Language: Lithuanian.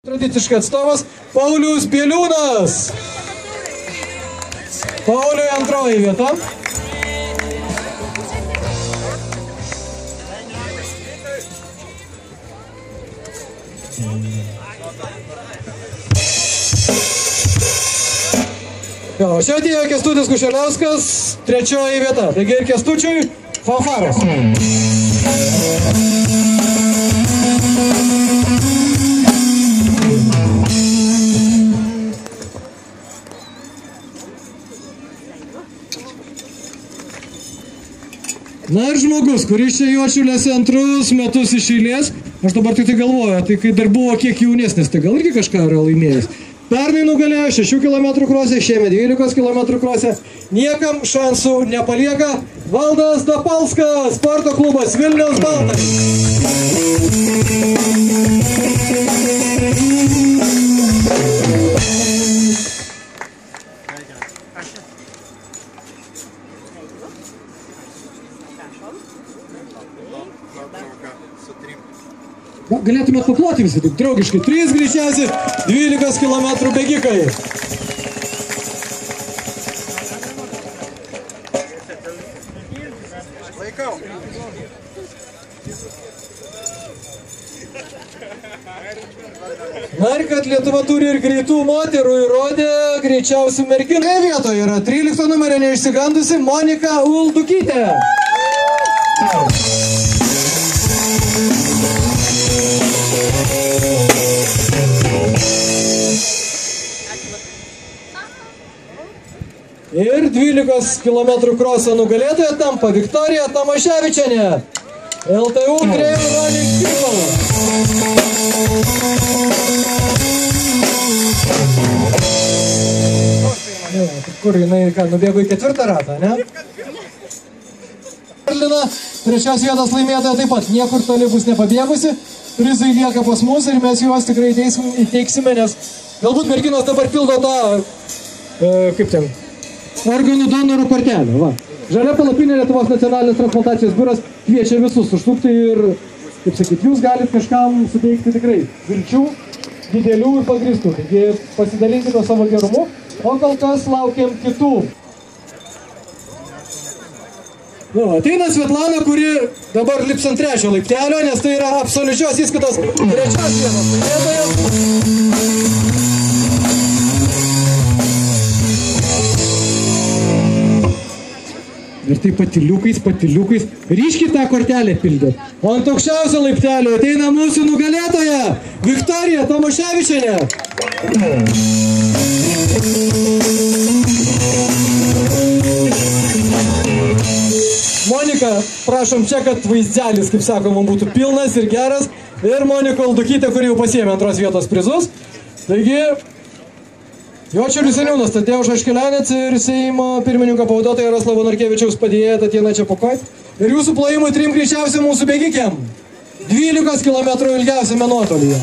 Tradiciškai atstovas Paulius Bieliūnas. Pauliui antroji vieta. Čia atėjo Kęstutis Kušeliauskas, trečioji vieta. Taigi ir Kęstučiui fanfaros. Na ir žmogus, kuris čia Juodšiliuose antrus metus iš eilės, aš dabar tik tai galvoju, tai kai dar buvo kiek jaunesnis, tai gal irgi kažką yra laimėjęs. Pernai nugalėjo 6 km krosę, šiemet 12 km krosę, niekam šansų nepalieka. Valdas Dapalskas, sporto klubas Vilniaus Baltai. Galėtumėt paploti visi, taip draugiškai. 3 greičiausiai 12 km bėgikai. Laikau. Na ir kad Lietuva turi ir greitų moterų, įrodė greičiausių merginų. Vietoje yra 13 numerio neišsigandusi Monika Uldukytė. Ir 12 km kroso nugalėtoja tampa Viktorija Tomaševičienė. LTU Trail Running People. Kur jinai, nubėgo į 4. ratą, ne? Trečios vietos laimėtoja taip pat niekur toli bus nepabėgusi. Prizai lieka pas mus ir mes juos tikrai įteiksime, nes galbūt merginos dabar pildo tą, kaip ten, organų donorų kortelę. Va. Žalia palapinė Lietuvos nacionalinis transplantacijos biuras kviečia visus užsukti ir, kaip sakyt, jūs galite kažkam suteikti tikrai vilčių, didelių ir pagristų. Taigi pasidalinkite savo gerumu, o kol kas laukiam kitų. Ateina Svetlana, kuri dabar lips ant 3 laiptelio, nes tai yra absoliučios įskaitos 3 vietos laimėtoja. Ir tai patiliukais, ryškiai tą kortelę pildė. O ant aukščiausio laiptelio ateina mūsų nugalėtoja, Viktorija Tomaševičienė. Monika, prašom čia, kad vaizdelis, kaip sakoma, būtų pilnas ir geras. Ir Monika Uldukytė, kuri jau pasiėmė antros vietos prizus. Taigi, Juodšilių seniūnas Tadeuš Aškelianec ir Seimo pirmininko pavaduotoja Jaroslavo Narkevičiaus padėjėja Tatjana Čepokoj. Ir jūsų plojimai 3 greičiausiai mūsų bėgikiam. 12 km ilgiausiame nuotolyje.